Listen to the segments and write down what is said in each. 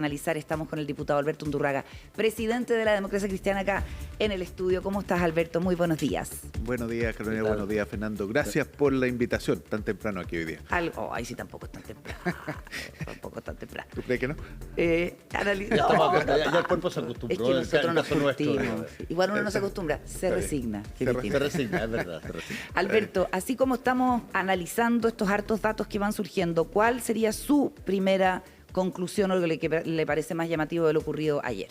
Analizar, estamos con el diputado Alberto Undurraga, presidente de la Democracia Cristiana, acá en el estudio. ¿Cómo estás, Alberto? Muy buenos días. Buenos días, Carolina. Buenos días, Fernando. Gracias por la invitación tan temprano aquí hoy día. Ay, sí, tampoco es tan temprano. Tampoco es tan temprano. ¿Tú crees que no? Ya el cuerpo se acostumbró. Es que nosotros nos curtimos. Nuestro. Igual uno no se acostumbra, se resigna. Se resigna, es verdad. Se resigna. Alberto, así como estamos analizando estos hartos datos que van surgiendo, ¿cuál sería su primera conclusión o lo que le parece más llamativo de lo ocurrido ayer?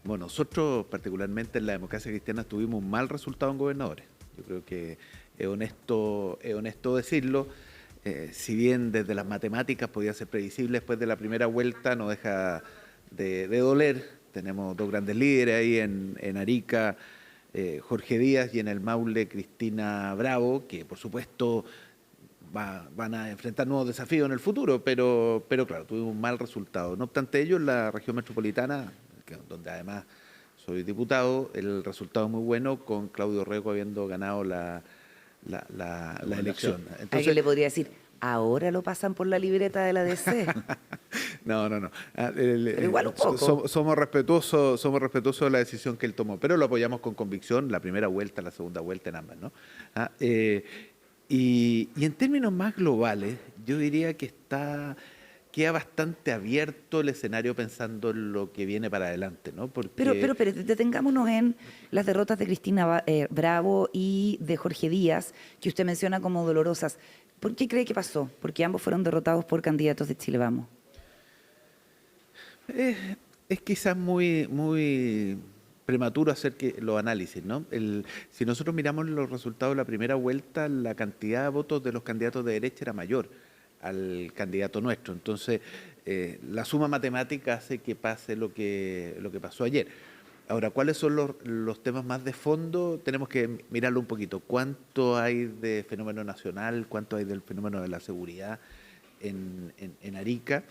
Bueno, nosotros particularmente en la Democracia Cristiana tuvimos un mal resultado en gobernadores. Yo creo que es honesto decirlo. Si bien desde las matemáticas podía ser previsible después de la primera vuelta, no deja de doler. Tenemos dos grandes líderes ahí en Arica, Jorge Díaz, y en el Maule, Cristina Bravo, que por supuesto van a enfrentar nuevos desafíos en el futuro, pero claro, tuvimos un mal resultado. No obstante ello, en la región metropolitana, donde además soy diputado, el resultado es muy bueno, con Claudio Rego habiendo ganado la elección. Entonces, ¿alguien le podría decir, ahora lo pasan por la libreta de la DC? No. Pero igual un poco. Somos respetuosos de la decisión que él tomó, pero lo apoyamos con convicción, la primera vuelta, la segunda vuelta, en ambas, ¿no? Y en términos más globales, yo diría que queda bastante abierto el escenario pensando en lo que viene para adelante, ¿no? Porque... Pero detengámonos en las derrotas de Cristina Bravo y de Jorge Díaz, que usted menciona como dolorosas. ¿Por qué cree que pasó? Porque ambos fueron derrotados por candidatos de Chile Vamos. Es quizás muy prematuro hacer los análisis, ¿no? Si nosotros miramos los resultados de la primera vuelta, la cantidad de votos de los candidatos de derecha era mayor al candidato nuestro. Entonces, la suma matemática hace que pase lo que pasó ayer. Ahora, ¿cuáles son los temas más de fondo? Tenemos que mirarlo un poquito. ¿Cuánto hay de fenómeno nacional? ¿Cuánto hay del fenómeno de la seguridad en Arica?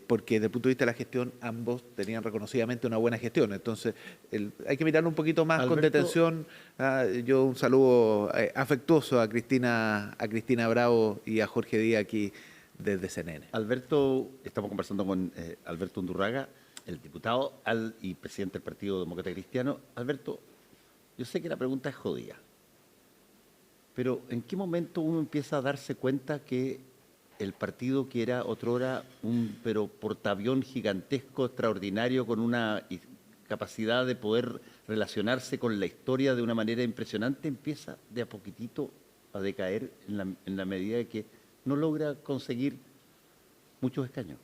Porque desde el punto de vista de la gestión, ambos tenían reconocidamente una buena gestión. Entonces, hay que mirarlo un poquito más, Alberto, con detención. Yo un saludo afectuoso a Cristina Bravo y a Jorge Díaz aquí desde CNN. Alberto, estamos conversando con Alberto Undurraga, el diputado y presidente del Partido Demócrata Cristiano. Alberto, yo sé que la pregunta es jodida, pero ¿en qué momento uno empieza a darse cuenta que el partido, que era otrora un portaavión gigantesco, extraordinario, con una capacidad de poder relacionarse con la historia de una manera impresionante, empieza de a poquitito a decaer en la medida de que no logra conseguir muchos escaños?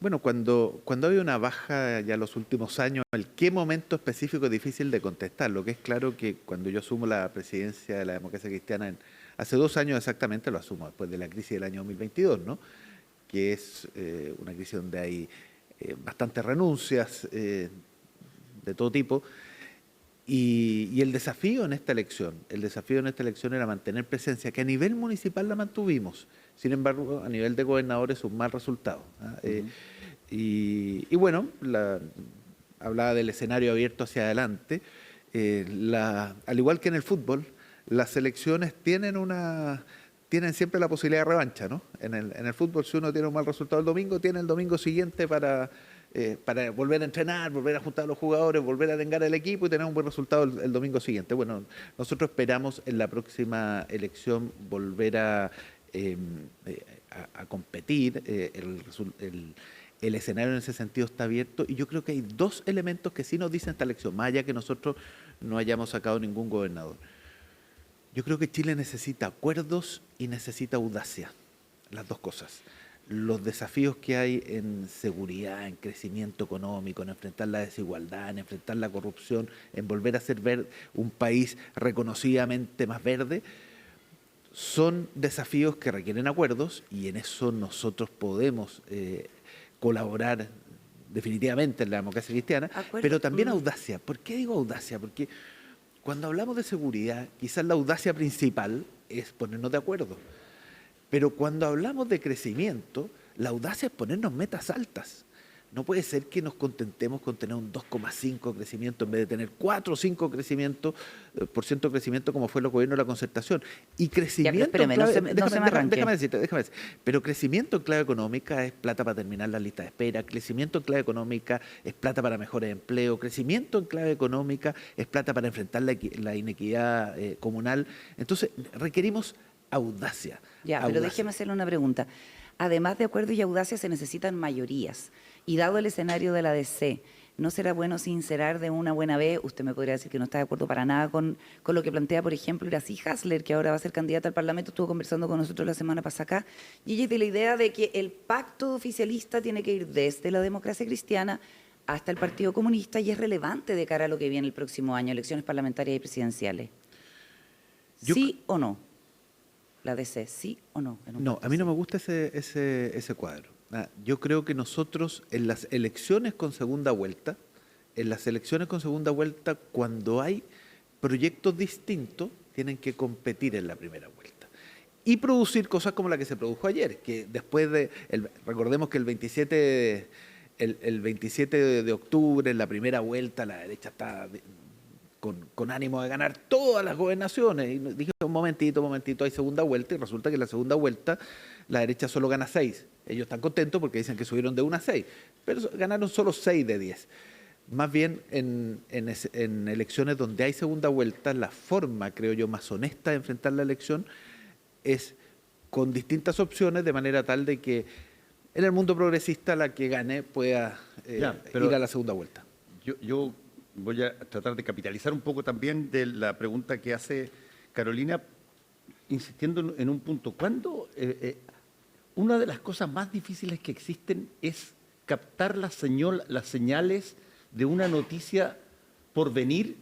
Bueno, cuando hay una baja ya en los últimos años, ¿el qué momento específico es difícil de contestar? Lo que es claro que cuando yo asumo la presidencia de la Democracia Cristiana hace 2 años exactamente, lo asumo después de la crisis del año 2022, ¿no? Que es una crisis donde hay bastantes renuncias de todo tipo. Y el desafío en esta elección era mantener presencia, que a nivel municipal la mantuvimos. Sin embargo, a nivel de gobernadores, un mal resultado. Y bueno, hablaba del escenario abierto hacia adelante. Al igual que en el fútbol, las elecciones tienen siempre la posibilidad de revancha, ¿no? En el fútbol, si uno tiene un mal resultado el domingo, tiene el domingo siguiente para volver a entrenar, volver a juntar a los jugadores, volver a tengar el equipo y tener un buen resultado el domingo siguiente. Bueno, nosotros esperamos en la próxima elección volver a competir. El escenario en ese sentido está abierto y yo creo que hay 2 elementos que sí nos dicen esta elección, más allá que nosotros no hayamos sacado ningún gobernador. Yo creo que Chile necesita acuerdos y necesita audacia, las 2 cosas. Los desafíos que hay en seguridad, en crecimiento económico, en enfrentar la desigualdad, en enfrentar la corrupción, en volver a ser un país reconocidamente más verde, son desafíos que requieren acuerdos y en eso nosotros podemos colaborar definitivamente en la Democracia Cristiana, pero también audacia. ¿Por qué digo audacia? Porque cuando hablamos de seguridad, quizás la audacia principal es ponernos de acuerdo. Pero cuando hablamos de crecimiento, la audacia es ponernos metas altas. No puede ser que nos contentemos con tener un 2,5 crecimiento en vez de tener 4 o 5 por ciento de crecimiento como fue el gobierno de la concertación. Y crecimiento... Ya, pero espérame, no se me arranque. Déjame decirte. Pero crecimiento en clave económica es plata para terminar la lista de espera, crecimiento en clave económica es plata para mejores empleos, crecimiento en clave económica es plata para enfrentar la inequidad comunal. Entonces, requerimos audacia. Ya, pero déjeme hacerle una pregunta. Además de acuerdo y audacia se necesitan mayorías. Y dado el escenario de la DC, ¿no será bueno sincerar de una buena vez? Usted me podría decir que no está de acuerdo para nada con lo que plantea, por ejemplo, Iracy Hasler, que ahora va a ser candidata al Parlamento, estuvo conversando con nosotros la semana pasada acá, y ella es de la idea de que el pacto oficialista tiene que ir desde la democracia cristiana hasta el Partido Comunista y es relevante de cara a lo que viene el próximo año, elecciones parlamentarias y presidenciales. ¿Sí o no? La DC, ¿sí o no? No, a mí no me gusta ese cuadro. Yo creo que nosotros en las elecciones con segunda vuelta, cuando hay proyectos distintos, tienen que competir en la primera vuelta. Y producir cosas como la que se produjo ayer, que después recordemos que el 27 de octubre, en la primera vuelta, la derecha está con ánimo de ganar todas las gobernaciones. Y dije, un momentito, hay segunda vuelta, y resulta que en la segunda vuelta la derecha solo gana 6. Ellos están contentos porque dicen que subieron de 1 a 6, pero ganaron solo 6 de 10. Más bien, en elecciones donde hay segunda vuelta, la forma, creo yo, más honesta de enfrentar la elección es con distintas opciones, de manera tal de que en el mundo progresista la que gane pueda ir a la segunda vuelta. Yo voy a tratar de capitalizar un poco también de la pregunta que hace Carolina, insistiendo en un punto. ¿Cuándo? Una de las cosas más difíciles que existen es captar las señales de una noticia por venir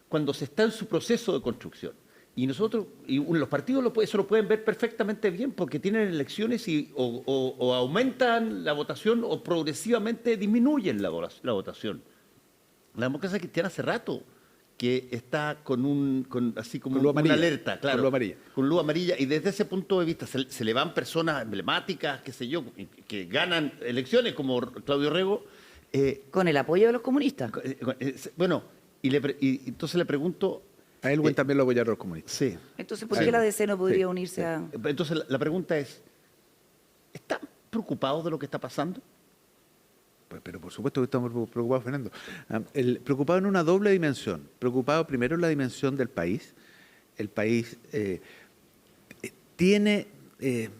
cuando se está en su proceso de construcción. Y los partidos eso lo pueden ver perfectamente bien porque tienen elecciones y o aumentan la votación o progresivamente disminuyen la votación. La democracia cristiana hace rato que está así como con luz amarilla, una alerta, claro, con luz amarilla, y desde ese punto de vista se le van personas emblemáticas, qué sé yo, que ganan elecciones como Claudio Rego. Con el apoyo de los comunistas. Bueno, y entonces le pregunto... A Elwin también lo apoyaron los comunistas. Sí. Entonces, ¿por qué la DC no podría unirse a...? Entonces la pregunta es, ¿están preocupados de lo que está pasando? Pero por supuesto que estamos preocupados, Fernando. Preocupado en una doble dimensión. Preocupado primero en la dimensión del país. El país tiene,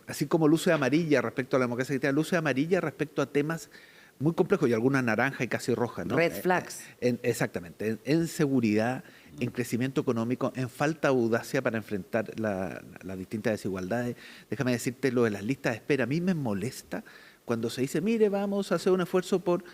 así como luces amarilla respecto a la democracia cristiana, luces amarilla respecto a temas muy complejos y algunas naranja y casi rojas, ¿no? Red flags. Exactamente. En seguridad, en crecimiento económico, en falta de audacia para enfrentar las distintas desigualdades. Déjame decirte lo de las listas de espera. A mí me molesta cuando se dice, mire, vamos a hacer un esfuerzo por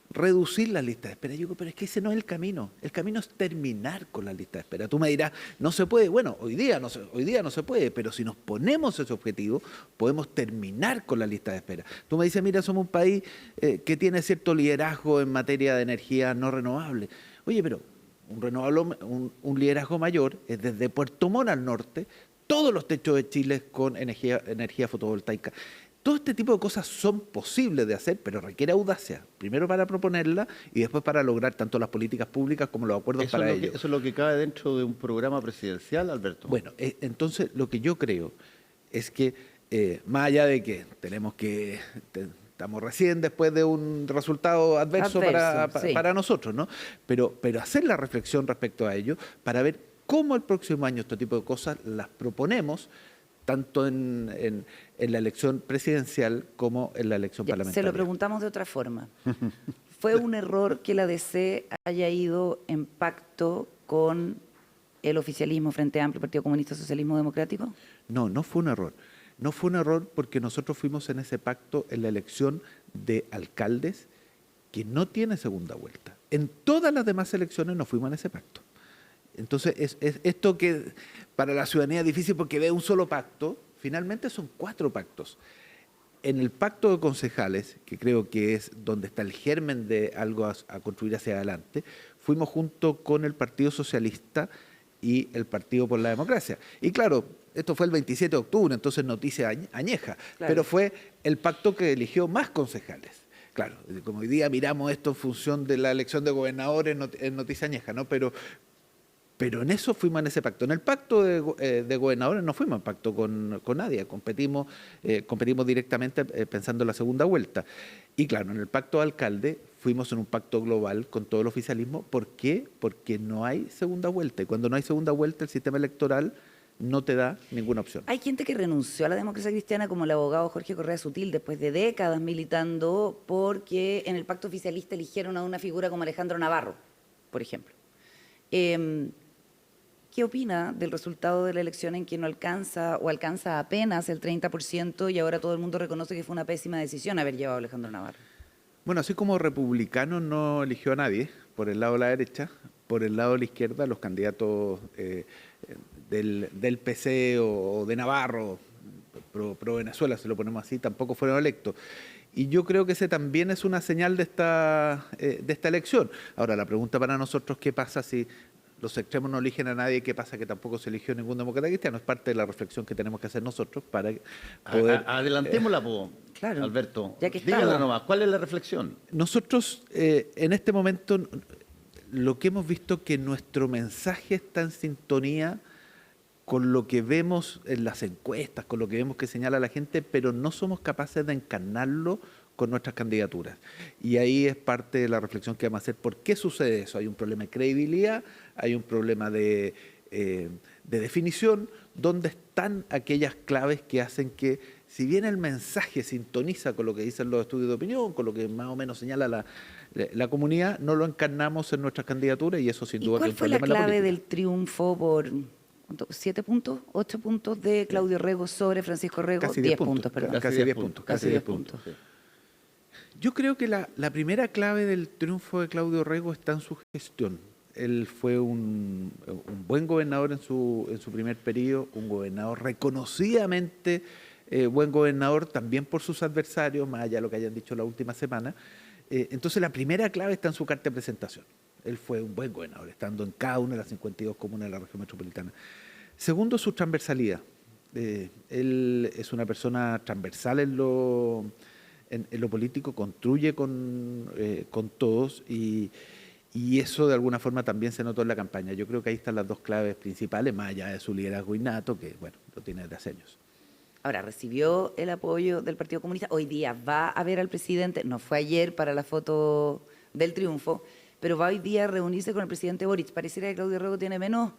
reducir las listas de espera. Yo digo, pero es que ese no es el camino. El camino es terminar con las listas de espera. Tú me dirás, no se puede. Bueno, hoy día no se puede, pero si nos ponemos ese objetivo, podemos terminar con la lista de espera. Tú me dices, mira, somos un país que tiene cierto liderazgo en materia de energía no renovable. Oye, pero un liderazgo mayor es desde Puerto Montt al norte, todos los techos de Chile con energía fotovoltaica. Todo este tipo de cosas son posibles de hacer, pero requiere audacia. Primero para proponerla y después para lograr tanto las políticas públicas como los acuerdos para ello. Eso es lo que cabe dentro de un programa presidencial, Alberto. Bueno, entonces lo que yo creo es que, más allá de que estamos recién después de un resultado adverso para nosotros, ¿no? Pero hacer la reflexión respecto a ello para ver cómo el próximo año este tipo de cosas las proponemos, tanto en la elección presidencial como en la elección parlamentaria. Se lo preguntamos de otra forma. ¿Fue un error que la DC haya ido en pacto con el oficialismo, Frente Amplio, Partido Comunista, Socialismo Democrático? No, no fue un error. No fue un error porque nosotros fuimos en ese pacto en la elección de alcaldes que no tiene segunda vuelta. En todas las demás elecciones no fuimos en ese pacto. Entonces, es esto que para la ciudadanía es difícil porque ve un solo pacto, finalmente son 4 pactos. En el pacto de concejales, que creo que es donde está el germen de algo a construir hacia adelante, fuimos junto con el Partido Socialista y el Partido por la Democracia. Y claro, esto fue el 27 de octubre, entonces noticia añeja, claro. Pero fue el pacto que eligió más concejales. claro, como hoy día miramos esto en función de la elección de gobernadores, es noticia añeja, ¿no? Pero en eso fuimos en ese pacto. En el pacto de gobernadores no fuimos en pacto con nadie, competimos directamente pensando en la segunda vuelta. Y claro, en el pacto de alcalde fuimos en un pacto global con todo el oficialismo. ¿Por qué? Porque no hay segunda vuelta. Y cuando no hay segunda vuelta, el sistema electoral no te da ninguna opción. Hay gente que renunció a la democracia cristiana, como el abogado Jorge Correa Sutil, después de décadas militando, porque en el pacto oficialista eligieron a una figura como Alejandro Navarro, por ejemplo. ¿Qué opina del resultado de la elección en que no alcanza o alcanza apenas el 30% y ahora todo el mundo reconoce que fue una pésima decisión haber llevado a Alejandro Navarro? Bueno, así como republicano no eligió a nadie, por el lado de la derecha, por el lado de la izquierda, los candidatos del PC o de Navarro, pro Venezuela, si lo ponemos así, tampoco fueron electos. Y yo creo que ese también es una señal de esta elección. Ahora, la pregunta para nosotros, ¿qué pasa si los extremos no eligen a nadie? ¿Qué pasa que tampoco se eligió ningún demócrata cristiano? Es parte de la reflexión que tenemos que hacer nosotros para poder... Adelantémosla, claro, Alberto. ya que Dígala estamos. nomás, ¿cuál es la reflexión? Nosotros, en este momento, lo que hemos visto que nuestro mensaje está en sintonía con lo que vemos en las encuestas, con lo que vemos que señala la gente, pero no somos capaces de encarnarlo con nuestras candidaturas. Y ahí es parte de la reflexión que vamos a hacer. ¿Por qué sucede eso? Hay un problema de credibilidad, hay un problema de definición. ¿Dónde están aquellas claves que hacen que, si bien el mensaje sintoniza con lo que dicen los estudios de opinión, con lo que más o menos señala la comunidad, no lo encarnamos en nuestras candidaturas? Y eso sin duda que es un ¿Cuál fue la problema en la clave política. del triunfo por 7 puntos, 8 puntos de Claudio Rego sobre Francisco Rego? Casi 10 10 puntos, perdón. Casi 10 puntos. Casi 10 puntos. Sí. Yo creo que la primera clave del triunfo de Claudio Rego está en su gestión. Él fue un buen gobernador en su primer periodo, un gobernador reconocidamente buen gobernador también por sus adversarios, más allá de lo que hayan dicho la última semana. Entonces la primera clave está en su carta de presentación. Él fue un buen gobernador, estando en cada una de las 52 comunas de la región metropolitana. Segundo, su transversalidad. Él es una persona transversal en lo político, construye con todos y eso de alguna forma también se notó en la campaña. Yo creo que ahí están las dos claves principales, más allá de su liderazgo innato, que bueno, lo tiene desde hace años. Ahora, recibió el apoyo del Partido Comunista. Hoy día va a ver al presidente, no fue ayer para la foto del triunfo, pero va hoy día a reunirse con el presidente Boric. Pareciera que Claudio Rego tiene menos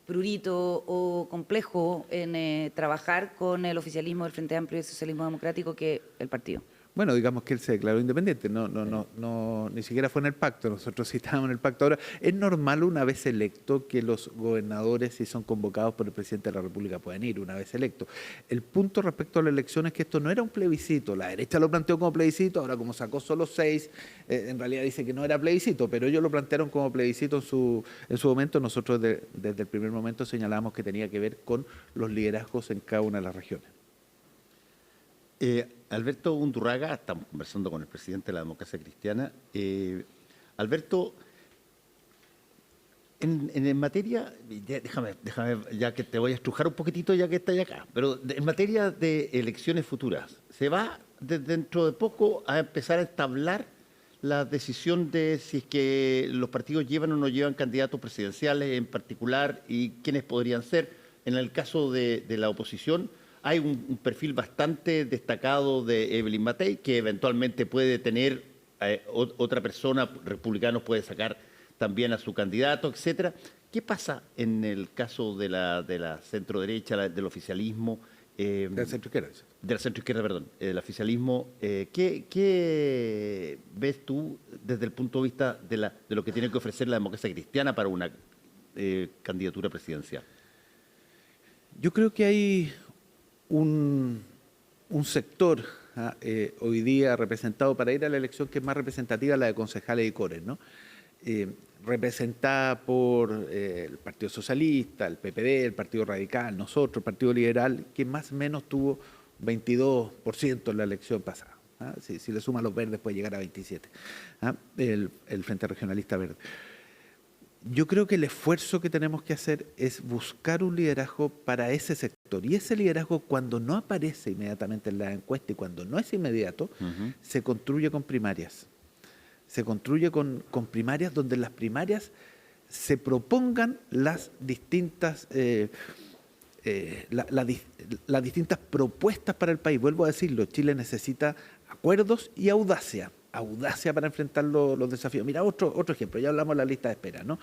prurito o complejo en trabajar con el oficialismo del Frente Amplio y el Socialismo Democrático que el partido. Bueno, digamos que él se declaró independiente, no, ni siquiera fue en el pacto, nosotros sí estábamos en el pacto. Ahora, es normal una vez electo que los gobernadores, si son convocados por el presidente de la República, puedan ir una vez electo. El punto respecto a la elección es que esto no era un plebiscito, la derecha lo planteó como plebiscito, ahora como sacó solo 6, en realidad dice que no era plebiscito, pero ellos lo plantearon como plebiscito en su momento. Nosotros desde el primer momento señalamos que tenía que ver con los liderazgos en cada una de las regiones. Alberto Undurraga, estamos conversando con el presidente de la Democracia Cristiana. Alberto, en materia, déjame, ya que te voy a estrujar un poquitito ya que estás acá, pero en materia de elecciones futuras, ¿se va dentro de poco a empezar a establecer la decisión de si es que los partidos llevan o no llevan candidatos presidenciales en particular y quiénes podrían ser? En el caso de la oposición, hay un perfil bastante destacado de Evelyn Matei, que eventualmente puede tener otra persona, republicanos puede sacar también a su candidato, etcétera. ¿Qué pasa en el caso de la centro-derecha, del oficialismo? Del centro-izquierda. De la centro-izquierda, perdón, del oficialismo. ¿Qué ves tú desde el punto de vista de lo que tiene que ofrecer la democracia cristiana para una candidatura presidencial? Yo creo que hay un sector hoy día representado para ir a la elección que es más representativa, la de concejales y cores, ¿no? Representada por el Partido Socialista, el PPD, el Partido Radical, nosotros, el Partido Liberal, que más o menos tuvo 22% en la elección pasada. Si le suman los verdes puede llegar a 27%. El Frente Regionalista Verde. Yo creo que el esfuerzo que tenemos que hacer es buscar un liderazgo para ese sector. Y ese liderazgo, cuando no aparece inmediatamente en la encuesta y cuando no es inmediato, se construye con primarias. Se construye con primarias donde las primarias se propongan las distintas, las distintas propuestas para el país. Vuelvo a decirlo, Chile necesita acuerdos y audacia. Audacia para enfrentar los desafíos. Mira, otro ejemplo, ya hablamos de la lista de espera, ¿no?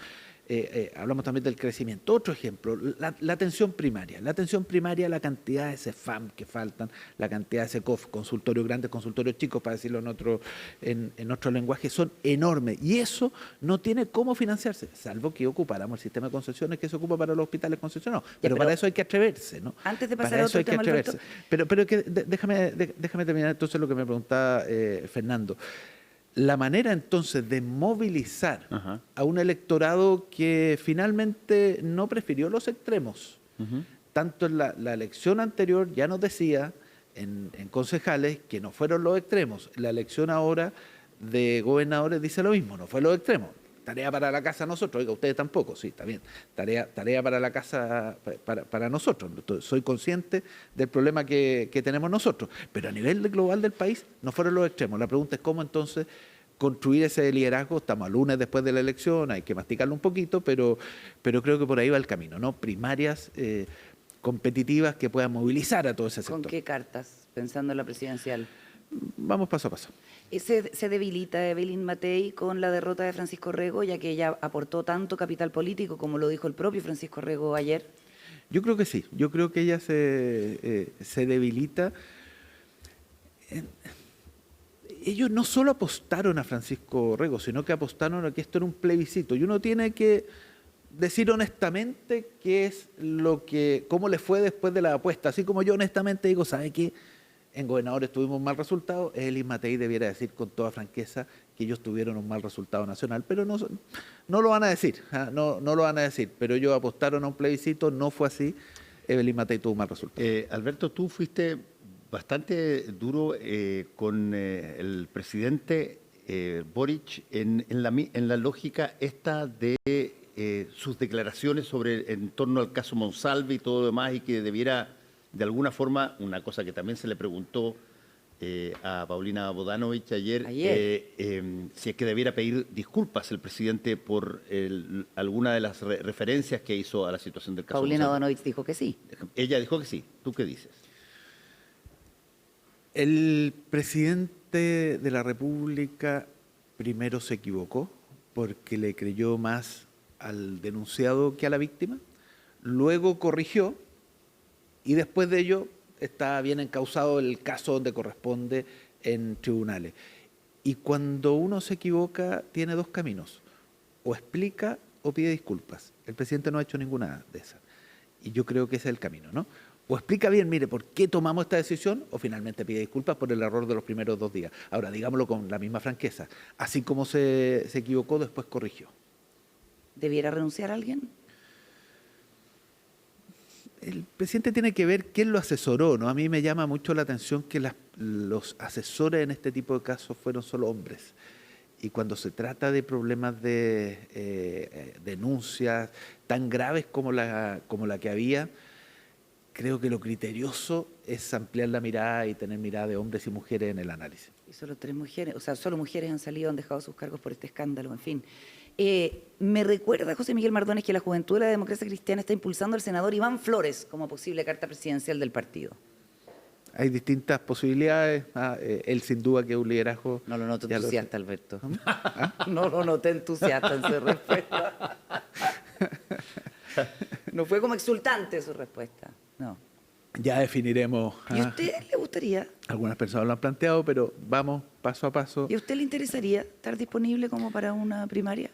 Hablamos también del crecimiento. Otro ejemplo, la atención primaria. La atención primaria, la cantidad de CEFAM que faltan, la cantidad de SECOF, consultorios grandes, consultorios chicos, para decirlo en otro lenguaje, son enormes. Y eso no tiene cómo financiarse, salvo que ocupáramos el sistema de concesiones que se ocupa para los hospitales concesionados. Pero para eso hay que atreverse, ¿no? Antes de pasar para a eso otro hay que tema, atreverse. Alberto. Pero déjame terminar entonces lo que me preguntaba Fernando. La manera entonces de movilizar a un electorado que finalmente no prefirió los extremos. Tanto en la elección anterior ya nos decía en concejales que no fueron los extremos. La elección ahora de gobernadores dice lo mismo, no fue los extremos. Tarea para la casa nosotros, oiga, ustedes tampoco, sí, está bien. Tarea para la casa para nosotros. Soy consciente del problema que tenemos nosotros, pero a nivel global del país no fueron los extremos. La pregunta es cómo entonces construir ese liderazgo. Estamos a lunes después de la elección, hay que masticarlo un poquito, pero creo que por ahí va el camino, ¿no? Primarias competitivas que puedan movilizar a todo ese sector. ¿Con qué cartas, pensando en la presidencial? Vamos paso a paso. ¿Se debilita Evelyn Matei con la derrota de Francisco Rego, ya que ella aportó tanto capital político, como lo dijo el propio Francisco Rego ayer? Yo creo que sí, yo creo que ella se debilita. Ellos no solo apostaron a Francisco Rego, sino que apostaron a que esto era un plebiscito. Y uno tiene que decir honestamente cómo le fue después de la apuesta. Así como yo honestamente digo, ¿sabe qué? En gobernadores tuvimos un mal resultado, Evelyn Matei debiera decir con toda franqueza que ellos tuvieron un mal resultado nacional, pero no lo van a decir, no lo van a decir, pero ellos apostaron a un plebiscito, no fue así, Evelyn Matei tuvo un mal resultado. Alberto, tú fuiste bastante duro con el presidente Boric en la lógica esta de sus declaraciones en torno al caso Monsalve y todo lo demás, y que debiera de alguna forma, una cosa que también se le preguntó a Paulina Bodanovich ayer. Si es que debiera pedir disculpas el presidente por alguna de las referencias que hizo a la situación del caso Paulina Monsalve. Bodanovich dijo que sí. Ella dijo que sí. ¿Tú qué dices? El presidente de la República primero se equivocó porque le creyó más al denunciado que a la víctima, luego corrigió y después de ello está bien encauzado el caso donde corresponde en tribunales. Y cuando uno se equivoca tiene dos caminos, o explica o pide disculpas. El presidente no ha hecho ninguna de esas y yo creo que ese es el camino, ¿no? O explica bien, mire, por qué tomamos esta decisión, o finalmente pide disculpas por el error de los primeros 2 días. Ahora, digámoslo con la misma franqueza. Así como se equivocó, después corrigió. ¿Debiera renunciar a alguien? El presidente tiene que ver quién lo asesoró, ¿no? A mí me llama mucho la atención que los asesores en este tipo de casos fueron solo hombres. Y cuando se trata de problemas de denuncias tan graves como la que había, creo que lo criterioso es ampliar la mirada y tener mirada de hombres y mujeres en el análisis. Y solo 3 mujeres, o sea, solo mujeres han salido, han dejado sus cargos por este escándalo, en fin. Me recuerda, José Miguel Mardones, que la Juventud de la Democracia Cristiana está impulsando al senador Iván Flores como posible carta presidencial del partido. Hay distintas posibilidades. Él sin duda que es un liderazgo... No lo noto ya entusiasta, Alberto. No lo noté entusiasta en su respuesta. No fue como exultante su respuesta, no. Ya definiremos. ¿Y a usted le gustaría? Algunas personas lo han planteado, pero vamos paso a paso. ¿Y a usted le interesaría estar disponible como para una primaria?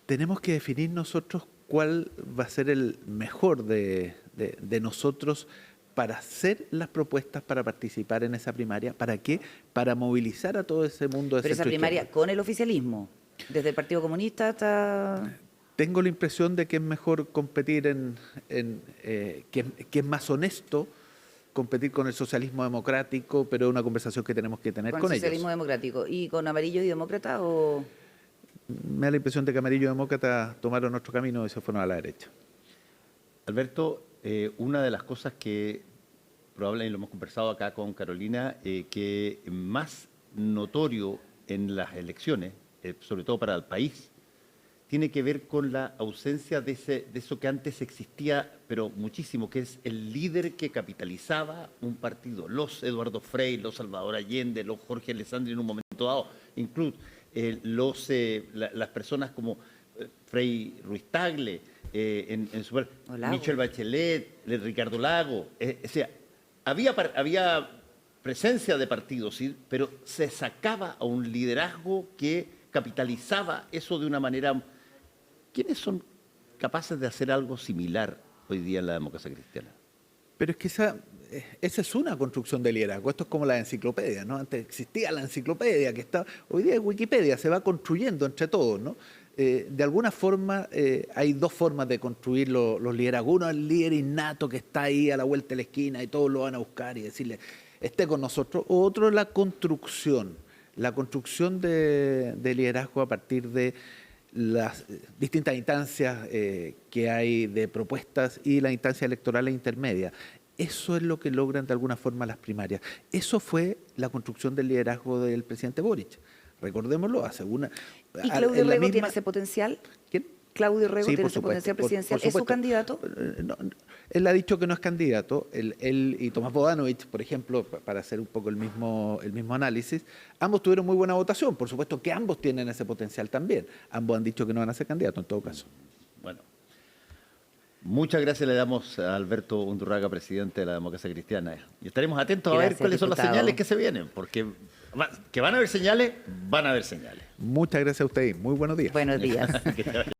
Tenemos que definir nosotros cuál va a ser el mejor de nosotros para hacer las propuestas para participar en esa primaria. ¿Para qué? Para movilizar a todo ese mundo de Pero esa primaria con el oficialismo, desde el Partido Comunista hasta... Tengo la impresión de que es mejor competir que es más honesto competir con el socialismo democrático, pero es una conversación que tenemos que tener con el ellos. socialismo democrático. ¿Y con amarillos y demócratas o...? me da la impresión de que Amarillo Demócrata tomaron otro camino y se fueron a la derecha. Alberto, una de las cosas que probablemente lo hemos conversado acá con Carolina, que más notorio en las elecciones, sobre todo para el país, tiene que ver con la ausencia de eso que antes existía, pero muchísimo, que es el líder que capitalizaba un partido. Los Eduardo Frei, los Salvador Allende, los Jorge Alessandri en un momento dado, incluso las personas como Frei Ruiz Tagle, en su Michelle Bachelet, Ricardo Lago. O sea, había presencia de partidos, ¿sí? Pero se sacaba a un liderazgo que capitalizaba eso de una manera. ¿Quiénes son capaces de hacer algo similar hoy día en la democracia cristiana? Pero es que esa es una construcción de liderazgo. Esto es como la enciclopedia, ¿no? Antes existía la enciclopedia, que está, hoy día es Wikipedia, se va construyendo entre todos, ¿no? De alguna forma, hay dos formas de construir los liderazgos. Uno es el líder innato que está ahí a la vuelta de la esquina y todos lo van a buscar y decirle, esté con nosotros. Otro es la construcción de liderazgo a partir de las distintas instancias que hay de propuestas y la instancia electoral intermedia. Eso es lo que logran de alguna forma las primarias. Eso fue la construcción del liderazgo del presidente Boric. Recordémoslo, hace una... ¿Y Claudio Rego tiene ese potencial? ¿Quién? ¿Claudio Rego Sí, tiene por ese supuesto, potencial presidencial? por ¿Es su supuesto. candidato? No, él ha dicho que no es candidato. Él y Tomás Bodanovich, por ejemplo, para hacer un poco el mismo análisis, ambos tuvieron muy buena votación. Por supuesto que ambos tienen ese potencial también. Ambos han dicho que no van a ser candidatos en todo caso. Bueno, muchas gracias le damos a Alberto Undurraga, presidente de la Democracia Cristiana. Y estaremos atentos a ver Gracias, cuáles son las diputado. señales que se vienen, porque que van a haber señales, van a haber señales. Muchas gracias a ustedes. Muy buenos días. Buenos días. Que te vaya